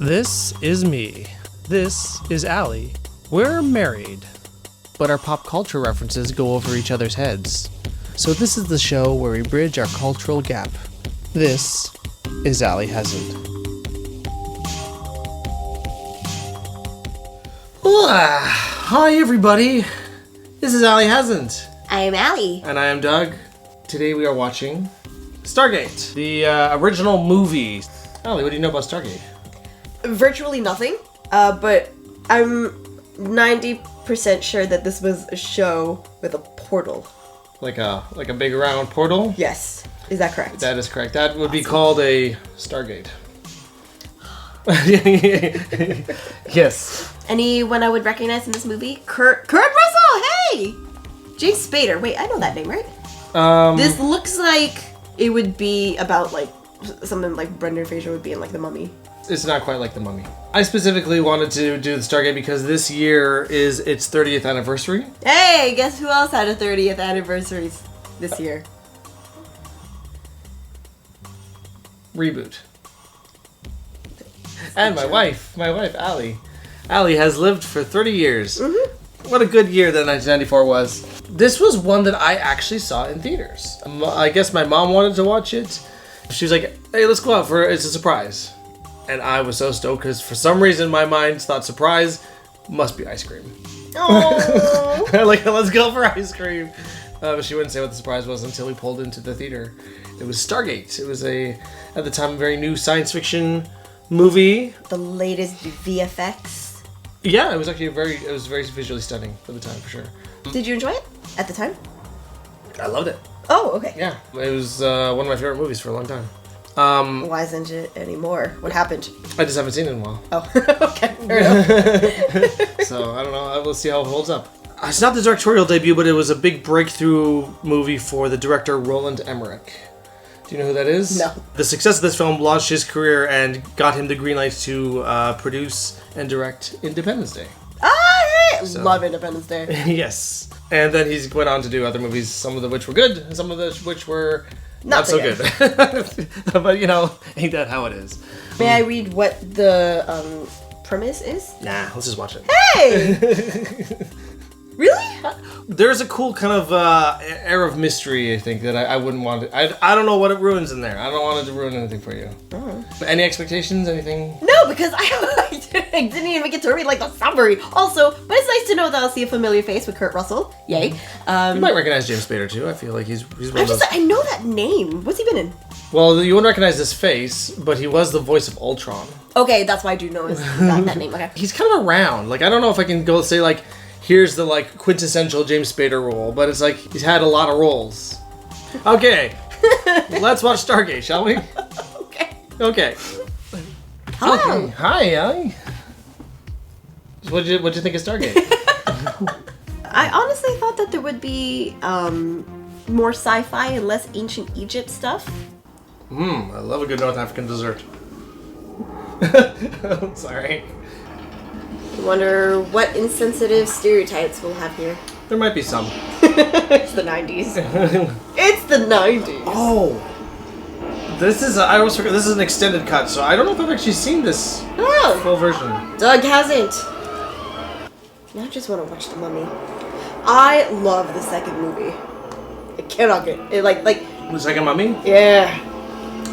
This is me. This is Allie. We're married. But our pop culture references go over each other's heads. So this is the show where we bridge our cultural gap. This is Allie Hasn't. Hi everybody. This is Allie Hasn't. I am Allie. And I am Doug. Today we are watching Stargate, the original movie. Allie, what do you know about Stargate? Virtually nothing, but I'm 90% sure that this was a show with a portal. Like a big round portal? Yes. Is that correct? That is correct. That would be called a Stargate. Yes. Anyone I would recognize in this movie? Kurt Russell! Hey! James Spader. Wait, I know that name, right? This looks like it would be about, like, something like Brendan Fraser would be in, like, The Mummy. It's not quite like The Mummy. I specifically wanted to do the Stargate because this year is its 30th anniversary. Hey, guess who else had a 30th anniversary this year? Reboot. And my wife, Allie. Allie has lived for 30 years. Mm-hmm. What a good year that 1994 was. This was one that I actually saw in theaters. I guess my mom wanted to watch it. She was like, hey, let's go out it's a surprise. And I was so stoked because for some reason my mind thought surprise must be ice cream. Oh. Like, let's go for ice cream. But she wouldn't say what the surprise was until we pulled into the theater. It was Stargate. It was at the time, a very new science fiction movie. The latest VFX. Yeah, it was actually very visually stunning for the time, for sure. Did you enjoy it at the time? I loved it. Oh, okay. Yeah, it was one of my favorite movies for a long time. Why isn't it anymore? What happened? I just haven't seen it in a while. Oh, okay. Fair enough. So, I don't know. We'll see how it holds up. It's not the directorial debut, but it was a big breakthrough movie for the director Roland Emmerich. Do you know who that is? No. The success of this film launched his career and got him the green light to produce and direct Independence Day. Love Independence Day. Yes. And then he went on to do other movies, some of which were good, and some of which were not so good. But, ain't that how it is? May I read what the premise is? Nah, let's just watch it. Hey! Really? There's a cool kind of air of mystery, I think, that I wouldn't want to... I don't know what it ruins in there. I don't want it to ruin anything for you. Oh. Any expectations? Anything? No, because I didn't even get to read, like, the summary. Also, but it's nice to know that I'll see a familiar face with Kurt Russell. Yay. You might recognize James Spader, too. I feel like he's one of those... I know that name. What's he been in? Well, you wouldn't recognize his face, but he was the voice of Ultron. Okay, that's why I do know that name. Okay. He's kind of around. Like, I don't know if I can go say, like... Here's the, like, quintessential James Spader role, but it's like he's had a lot of roles. Okay, let's watch Stargate, shall we? Okay. Hi. Okay. Hi, Allie. What'd you think of Stargate? I honestly thought that there would be more sci-fi and less ancient Egypt stuff. I love a good North African dessert. I'm sorry. I wonder what insensitive stereotypes we'll have here. There might be some. It's the 90s. It's the 90s. Oh. I always forget, this is an extended cut, so I don't know if I've actually seen this full version. Doug hasn't. Now I just want to watch The Mummy. I love the second movie. I cannot get it. Like The second Mummy? Yeah.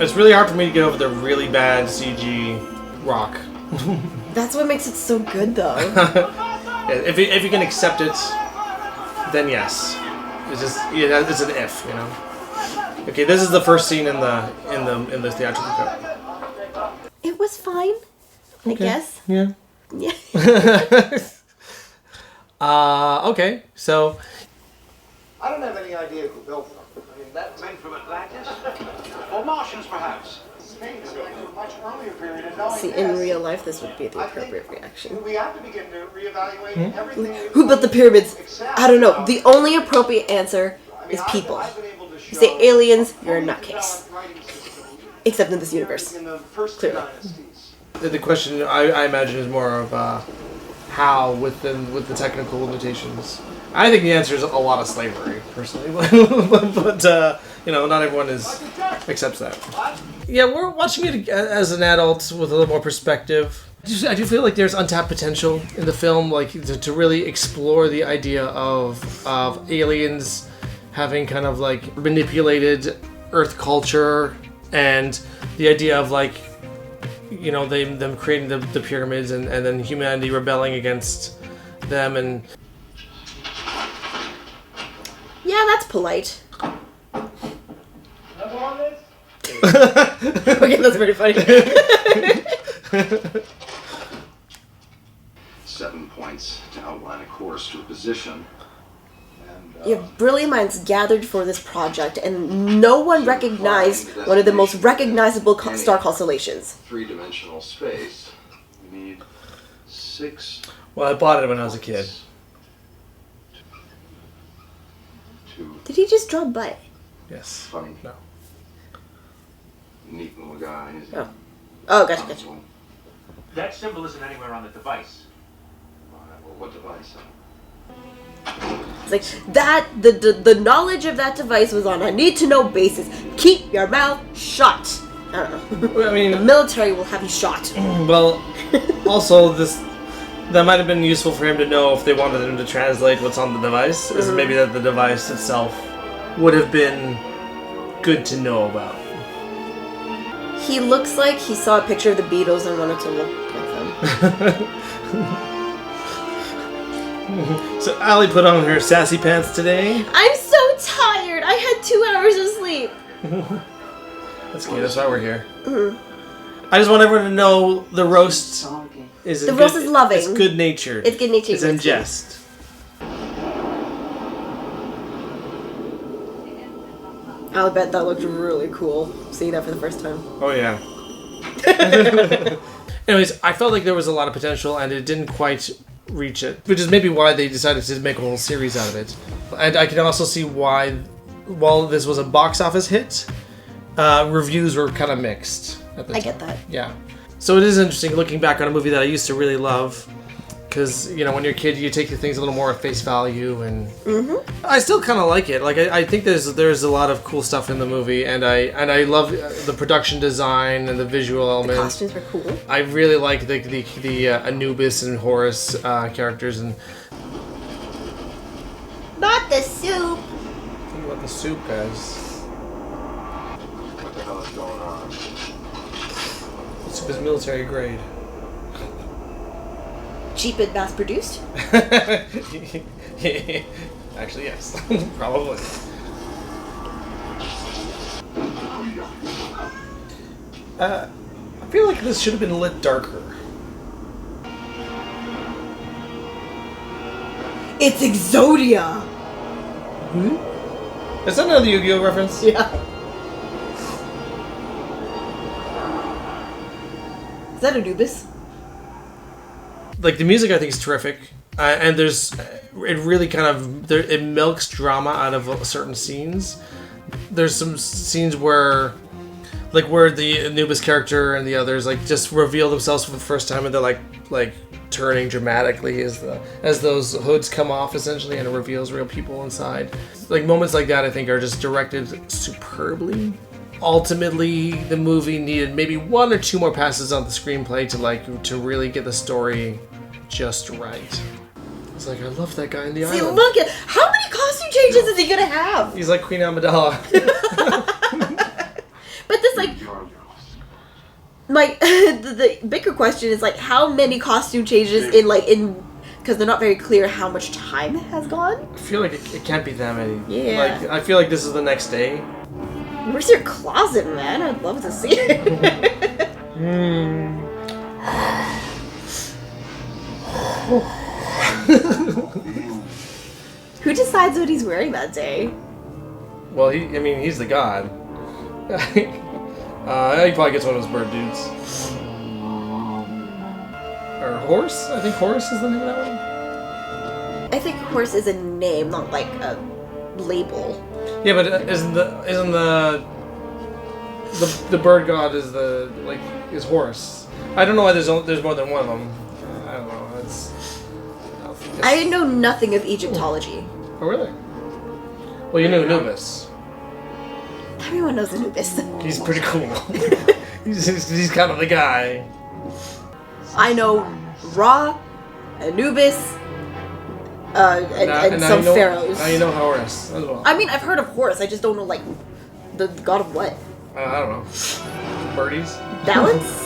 It's really hard for me to get over the really bad CG rock. That's what makes it so good, though. Yeah, if you can accept it, then yes. It's an if, you know. Okay, this is the first scene in the theatrical cut. It was fine, I guess. Yeah. Yeah. Okay, so. I don't have any idea who built them. I mean, that men from Atlantis, or Martians, perhaps. See, in real life, this would be the appropriate reaction. We have to begin to reevaluate everything. Who built the pyramids? I don't know. The only appropriate answer is people. You say aliens, you're a nutcase. Except in this universe. Clearly. The question, I imagine, is more of how with the technical limitations. I think the answer is a lot of slavery, personally, but not everyone accepts that. Yeah, we're watching it as an adult with a little more perspective. I do feel like there's untapped potential in the film, like to really explore the idea of aliens having kind of like manipulated Earth culture, and the idea of like, you know, them creating the pyramids and then humanity rebelling against them. And yeah, that's polite. Okay, that's pretty funny. 7 points to outline a course to a position. Yeah, brilliant minds gathered for this project, and no one recognized one of the most recognizable star constellations. 3-dimensional space. We need 6. Well, I bought it when I was a kid. Did he just draw butt? Yes. Funny. No. Neat little guy. Oh, gotcha. That symbol isn't anywhere on the device. Well, what device? It's like that. The knowledge of that device was on a need-to-know basis. Keep your mouth shut. I don't know. I mean, the military will have you shot. Well, also that might have been useful for him to know if they wanted him to translate what's on the device. Is maybe that the device itself would have been good to know about. He looks like he saw a picture of the Beatles and wanted to look like them. So Allie put on her sassy pants today. I'm so tired. I had 2 hours of sleep. That's good. That's why we're here. I just want everyone to know the roast is roast is loving. It's good natured. It's good natured. It's in jest. I'll bet that looked really cool, seeing that for the first time. Oh, yeah. Anyways, I felt like there was a lot of potential, and it didn't quite reach it, which is maybe why they decided to make a whole series out of it. And I can also see why, while this was a box office hit, reviews were kind of mixed at the time. I get that. Yeah. So it is interesting looking back on a movie that I used to really love. Because, you know, when you're a kid, you take the things a little more at face value, and I still kind of like it. Like, I think there's a lot of cool stuff in the movie, and I love the production design and the visual elements. The costumes were cool. I really like the Anubis and Horus characters, and Not the soup. think about the soup, guys. What the hell is going on? The soup is military grade. Cheap and mass produced. Actually, yes, probably. I feel like this should have been lit darker. It's Exodia. Is that another Yu-Gi-Oh reference? Yeah. Is that Anubis? Like, the music I think is terrific, and it really kind of it milks drama out of certain scenes. There's some scenes where the Anubis character and the others like just reveal themselves for the first time, and they're like turning dramatically as those hoods come off essentially, and it reveals real people inside. Like, moments like that I think are just directed superbly. Ultimately, the movie needed maybe 1 or 2 more passes on the screenplay to really get the story just right. It's like, I love that guy in the See, island. look at how many costume changes is he gonna have? He's like Queen Amidala. But this the bigger question is like, how many costume changes in because they're not very clear how much time has gone. I feel like it can't be that many. Yeah. Like, I feel like this is the next day. Where's your closet, man? I'd love to see it. Who decides what he's wearing that day? Well, he's the god. He probably gets one of those bird dudes. Or Horse? I think Horse is the name of that one. I think horse is a name, not like a label. Yeah, but isn't the bird god is Horus? I don't know why there's more than one of them. I don't know. I know nothing of Egyptology. Oh, really? Well, you know Anubis. Everyone knows Anubis. He's pretty cool. he's kind of the guy. I know Ra, Anubis, and some pharaohs. Now you know Horus as well. I mean, I've heard of Horus. I just don't know, like, the god of what? I don't know. Birdies? Balance?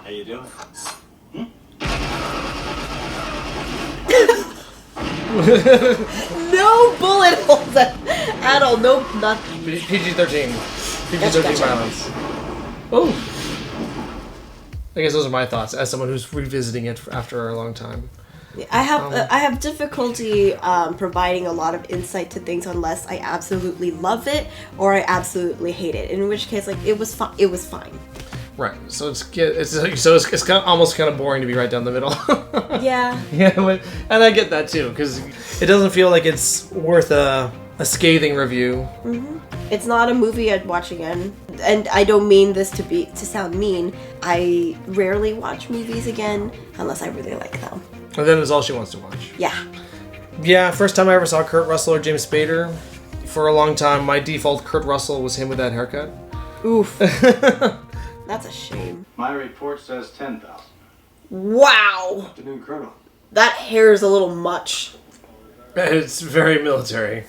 How you doing? No bullet holes at all. No, not. PG-13. PG-13 Gotcha. violence. Oh. I guess those are my thoughts as someone who's revisiting it after a long time. I have difficulty providing a lot of insight to things unless I absolutely love it or I absolutely hate it. In which case, like, it was fine. It was fine. Right. So it's kind of, almost kind of boring to be right down the middle. Yeah. Yeah, and I get that too because it doesn't feel like it's worth a scathing review. Mm-hmm. It's not a movie I'd watch again, and I don't mean this to sound mean. I rarely watch movies again unless I really like them. And then it's all she wants to watch. Yeah. Yeah, first time I ever saw Kurt Russell or James Spader. For a long time, my default Kurt Russell was him with that haircut. Oof. That's a shame. My report says 10,000. Wow. Afternoon, Colonel. That hair is a little much. It's very military.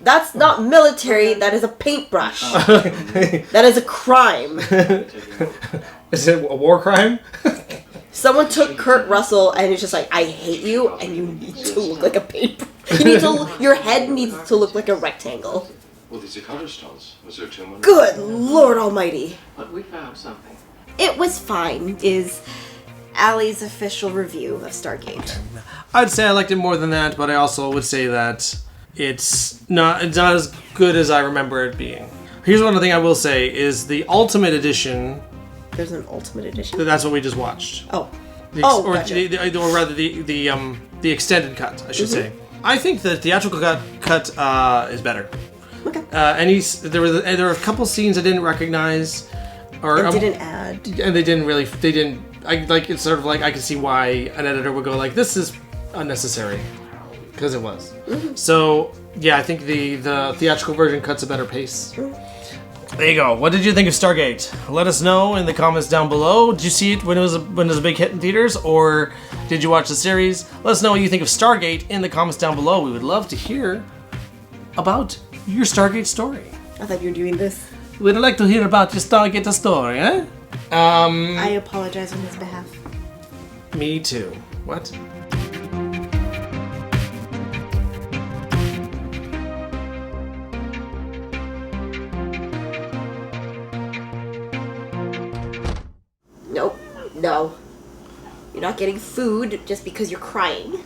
That's not military, that is a paintbrush. That is a crime. Is it a war crime? Someone took Kurt Russell and it's just like, I hate you and you need to look like a paintbrush. Your head needs to look like a rectangle. Well, these are cover stones. Was there too many? Good Lord Almighty. But we found something. It was fine, is Allie's official review of Stargate. I'd say I liked it more than that, but I also would say that it's not as good as I remember it being. Here's one thing I will say is the Ultimate Edition. There's an Ultimate Edition? That's what we just watched. Oh. Gotcha. Or rather the extended cut, I should say. I think the theatrical cut is better. Okay. There were a couple scenes I didn't recognize, or And didn't add. and they didn't. It's sort of like I can see why an editor would go like, this is unnecessary, because it was. So yeah, I think the theatrical version cuts a better pace. There you go. What did you think of Stargate? Let us know in the comments down below. Did you see it when it was a big hit in theaters, or did you watch the series? Let us know what you think of Stargate in the comments down below. We would love to hear about your Stargate story. I thought you were doing this. We'd like to hear about your Stargate story, eh? I apologize on his behalf. Me too. What? Nope. No. You're not getting food just because you're crying.